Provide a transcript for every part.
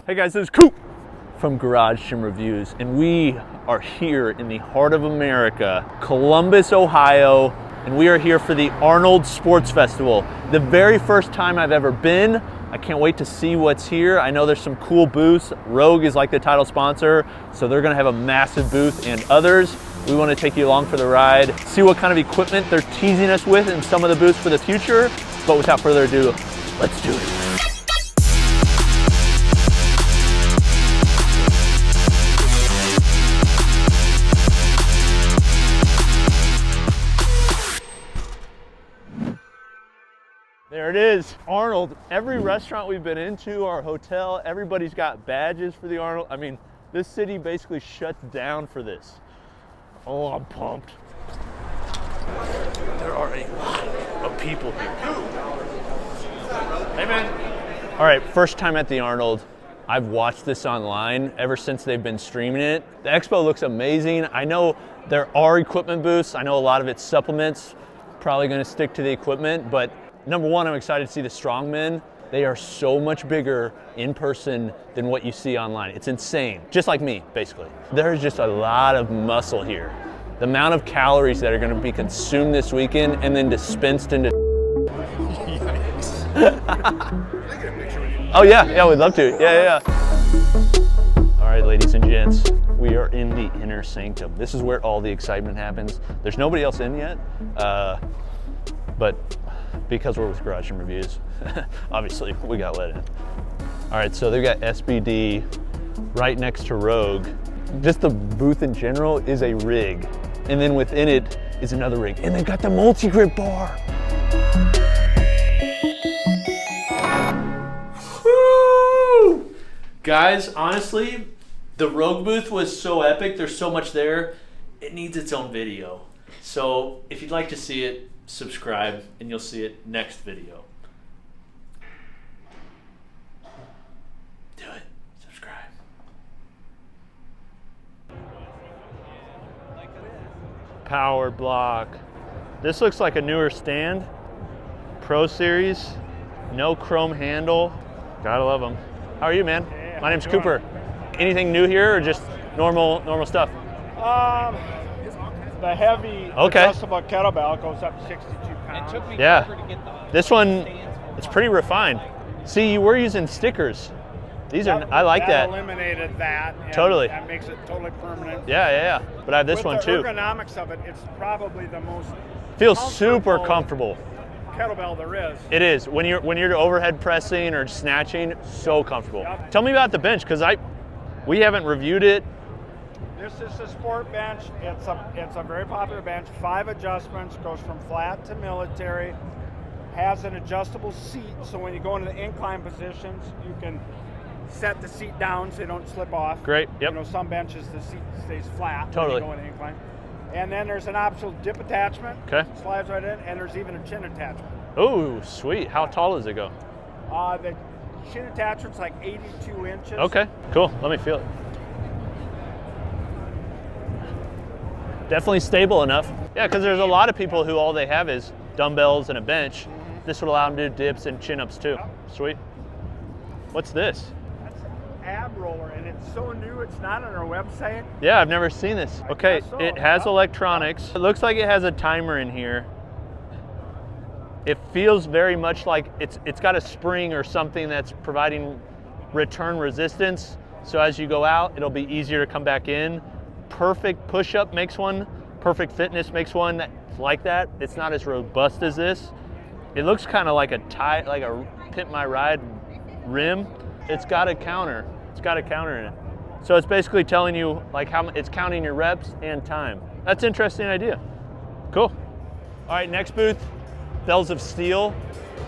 Hey guys, this is Coop from Garage Gym Reviews, and we are here in the heart of America, Columbus, Ohio, and we are here for the Arnold Sports Festival. The very first time I've ever been. I can't wait to see what's here. I know there's some cool booths. Rogue is like the title sponsor, so they're gonna have a massive booth and others. We want to take you along for the ride, see what kind of equipment they're teasing us with in some of the booths for the future. But without further ado, let's do it. There it is, Arnold. Every restaurant we've been into, our hotel, everybody's got badges for the Arnold. I mean, this city basically shuts down for this. Oh, I'm pumped. There are a lot of people here. Hey, man. All right, first time at the Arnold. I've watched this online ever since they've been streaming it. The expo looks amazing. I know there are equipment booths. I know a lot of it's supplements. Probably gonna stick to the equipment, but number one, I'm excited to see the Strongmen. They are so much bigger in person than what you see online. It's insane, just like me, basically. There's just a lot of muscle here. The amount of calories that are gonna be consumed this weekend and then dispensed into Oh yeah, we'd love to, yeah. All right, ladies and gents, we are in the inner sanctum. This is where all the excitement happens. There's nobody else in yet, but because we're with Garage Gym Reviews, obviously we got let in. All right, so they've got SBD right next to Rogue. Just the booth in general is a rig, and then within it is another rig, and they've got the multi-grip bar. Woo! Guys, honestly, the Rogue booth was so epic. There's so much there. It needs its own video. So if you'd like to see it, subscribe and you'll see it next video. Do it. Subscribe. Powerblock. This looks like a newer stand. Pro Series. No chrome handle. Gotta love them. How are you, man? Yeah, my name's Cooper. Anything new here or just normal stuff? The heavy adjustable kettlebell goes up 62 pounds. It took me forever to get this one, it's pretty refined. See, you were using stickers. These are, I like that. Eliminated that. Totally. That makes it totally permanent. Yeah. But I have this one too. The ergonomics of it, it's probably the most feels super comfortable. Kettlebell there is. It is. When you're overhead pressing or snatching, so comfortable. Yep. Tell me about the bench, because we haven't reviewed it. This is a sport bench. It's a very popular bench. 5 adjustments, goes from flat to military. Has an adjustable seat, so when you go into the incline positions, you can set the seat down so you don't slip off. Great. Yep. You know, some benches the seat stays flat Totally. when you go into incline. And then there's an optional dip attachment. Okay. Slides right in, and there's even a chin attachment. Oh, sweet. How tall does it go? The chin attachment's like 82 inches. Okay, cool. Let me feel it. Definitely stable enough. Yeah, because there's a lot of people who all they have is dumbbells and a bench. Mm-hmm. This would allow them to do dips and chin-ups too. Yep. Sweet. What's this? That's an ab roller, and it's so new, it's not on our website. Yeah, I've never seen this. Okay, it has electronics. It looks like it has a timer in here. It feels very much like it's got a spring or something that's providing return resistance. So as you go out, it'll be easier to come back in. Perfect push-up makes one. Perfect Fitness makes one that's like that. It's not as robust as this. It looks kind of like a Pimp My Ride rim. It's got a counter. It's got a counter in it. So it's basically telling you like how it's counting your reps and time. That's an interesting idea. Cool. All right, next booth, Bells of Steel.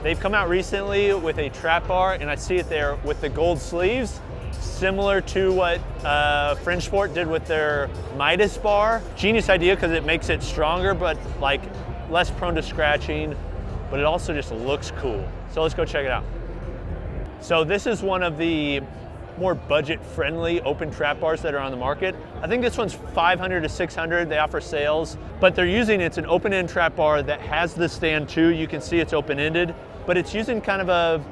They've come out recently with a trap bar, and I see it there with the gold sleeves, similar to what Fringe Sport did with their Midas bar. Genius idea because it makes it stronger, but like less prone to scratching, but it also just looks cool. So let's go check it out. So this is one of the more budget-friendly open trap bars that are on the market. I think this one's $500 to $600. They offer sales, but they're using, it's an open-end trap bar that has the stand too. You can see it's open-ended, but it's using kind of a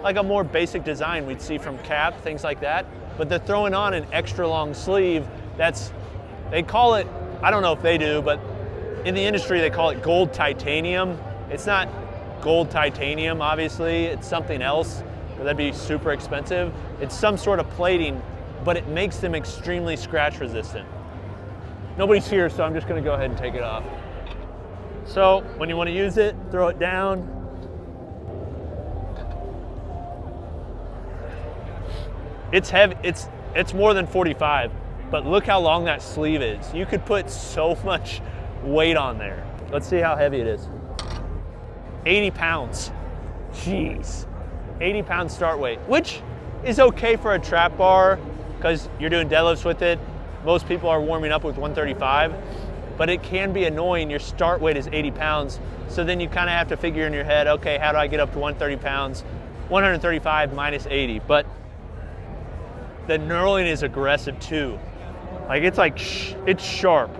like a more basic design we'd see from Cap, things like that. But they're throwing on an extra long sleeve they call it, I don't know if they do, but in the industry they call it gold titanium. It's not gold titanium, obviously, it's something else, but that'd be super expensive. It's some sort of plating, but it makes them extremely scratch resistant. Nobody's here, so I'm just gonna go ahead and take it off. So when you wanna use it, throw it down. It's heavy, it's more than 45, but look how long that sleeve is. You could put so much weight on there. Let's see how heavy it is. 80 pounds, jeez. 80 pound start weight, which is okay for a trap bar because you're doing deadlifts with it. Most people are warming up with 135, but it can be annoying. Your start weight is 80 pounds. So then you kind of have to figure in your head, okay, how do I get up to 130 pounds? 135 minus 80, but the knurling is aggressive too. Like it's sharp.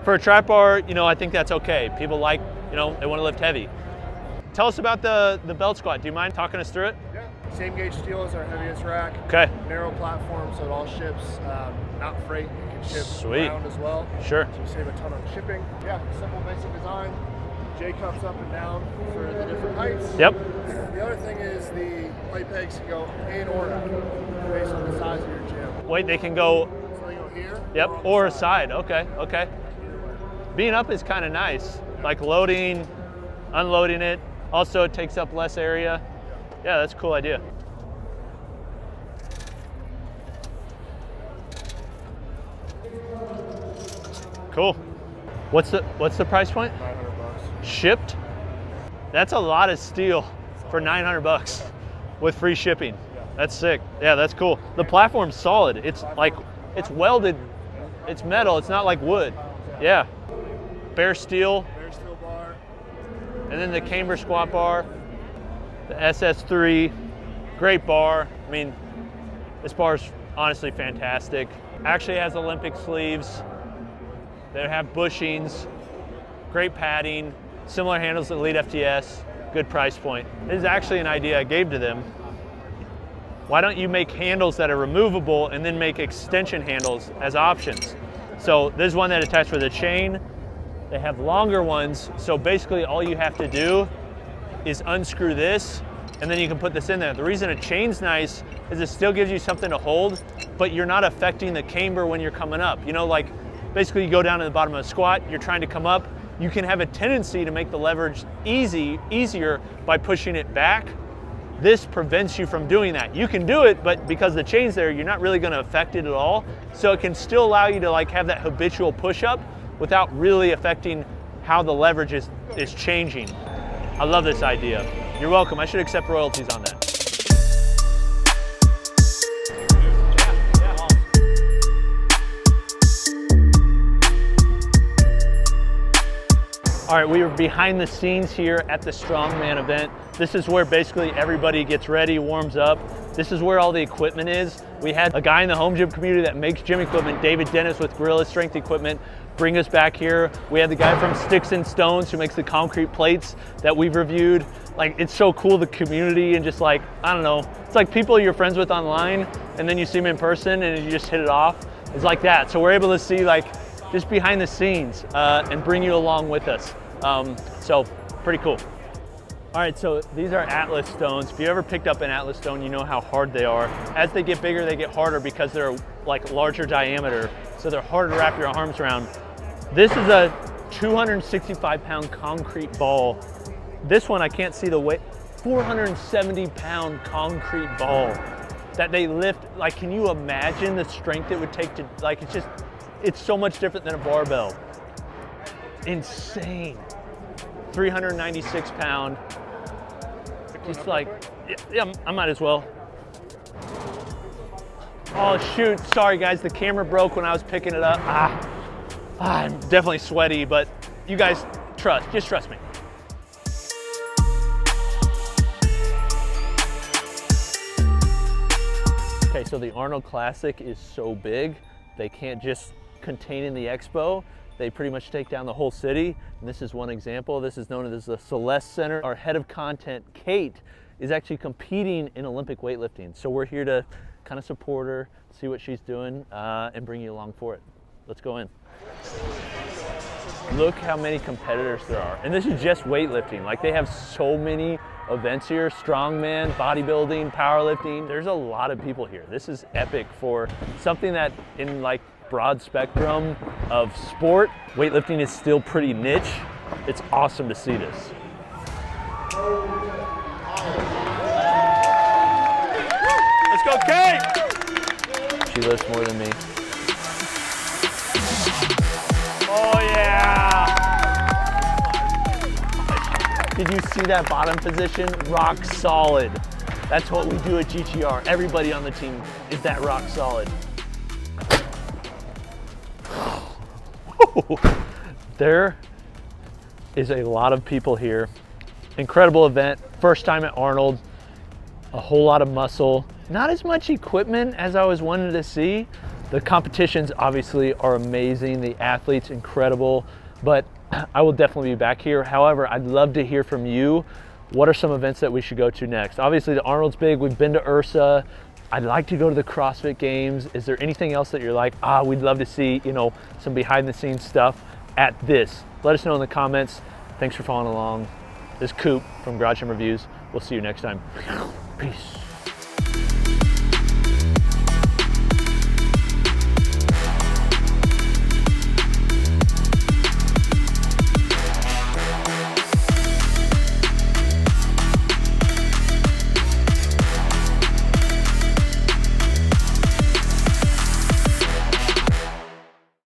For a trap bar, you know, I think that's okay. People like, you know, they want to lift heavy. Tell us about the belt squat. Do you mind talking us through it? Yeah. Same gauge steel as our heaviest rack. Okay. Narrow platform, so it all ships, not freight. It can ship Sweet. around as well. Sure. So you save a ton on shipping. Yeah, simple basic design. J cups up and down for the different heights. Yep. The other thing is the plate pegs can go in or out based on the size of your gym. Wait, they can go. So they go here. Yep. Or a side. Okay. Okay. Being up is kind of nice. Like loading, unloading it. Also, it takes up less area. Yeah, that's a cool idea. Cool. What's the price point? $900. Shipped? That's a lot of steel for 900 bucks with free shipping. Yeah. That's sick. Yeah, that's cool. The platform's solid. It's like, it's welded. It's metal. It's not like wood. Yeah. Bare steel. Bare steel bar. And then the camber squat bar, the SS3, great bar. I mean, this bar's honestly fantastic. Actually has Olympic sleeves. They have bushings, great padding, similar handles to Elite FTS, good price point. This is actually an idea I gave to them. Why don't you make handles that are removable and then make extension handles as options? So there's one that attached with a chain. They have longer ones, so basically all you have to do is unscrew this, and then you can put this in there. The reason a chain's nice is it still gives you something to hold, but you're not affecting the camber when you're coming up. You know, like basically you go down to the bottom of a squat, you're trying to come up, you can have a tendency to make the leverage easier by pushing it back. This prevents you from doing that. You can do it, but because the chain's there, you're not really gonna affect it at all. So it can still allow you to like have that habitual push-up without really affecting how the leverage is changing. I love this idea. You're welcome. I should accept royalties on that. All right, we are behind the scenes here at the Strongman event. This is where basically everybody gets ready, warms up. This is where all the equipment is. We had a guy in the home gym community that makes gym equipment, David Dennis with Gorilla Strength Equipment, bring us back here. We had the guy from Sticks and Stones who makes the concrete plates that we've reviewed. Like, it's so cool, the community, and just like, I don't know, it's like people you're friends with online and then you see them in person and you just hit it off. It's like that. So we're able to see like just behind the scenes and bring you along with us. So pretty cool. All right, so these are Atlas stones. If you ever picked up an Atlas stone, you know how hard they are. As they get bigger, they get harder because they're like larger diameter, so they're harder to wrap your arms around. This is a 265-pound concrete ball. This one, I can't see the weight, 470-pound concrete ball that they lift. Like, can you imagine the strength it would take to, like, it's so much different than a barbell. Insane. 396-pound. Just like, yeah, I might as well. Oh shoot, sorry guys, the camera broke when I was picking it up. I'm definitely sweaty, but you guys just trust me. Okay, so the Arnold Classic is so big, they can't just contain in the expo. They pretty much take down the whole city. And this is one example. This is known as the Celeste Center. Our head of content, Kate, is actually competing in Olympic weightlifting. So we're here to kind of support her, see what she's doing, and bring you along for it. Let's go in. Look how many competitors there are. And this is just weightlifting. Like, they have so many events here: strongman, bodybuilding, powerlifting. There's a lot of people here. This is epic for something that, in like broad spectrum of sport, weightlifting is still pretty niche. It's awesome to see this. Let's go, Kate! She lifts more than me. Oh yeah! Did you see that bottom position? Rock solid. That's what we do at GTR. Everybody on the team is that rock solid. There is a lot of people here. Incredible event. First time at Arnold. A whole lot of muscle. Not as much equipment as I was wanting to see. The competitions obviously are amazing. The athletes incredible. But I will definitely be back here. However, I'd love to hear from you. What are some events that we should go to next? Obviously the Arnold's big. We've been to Ursa. I'd like to go to the CrossFit Games. Is there anything else that you're like, we'd love to see, you know, some behind the scenes stuff at this? Let us know in the comments. Thanks for following along. This is Coop from Garage Gym Reviews. We'll see you next time. Peace.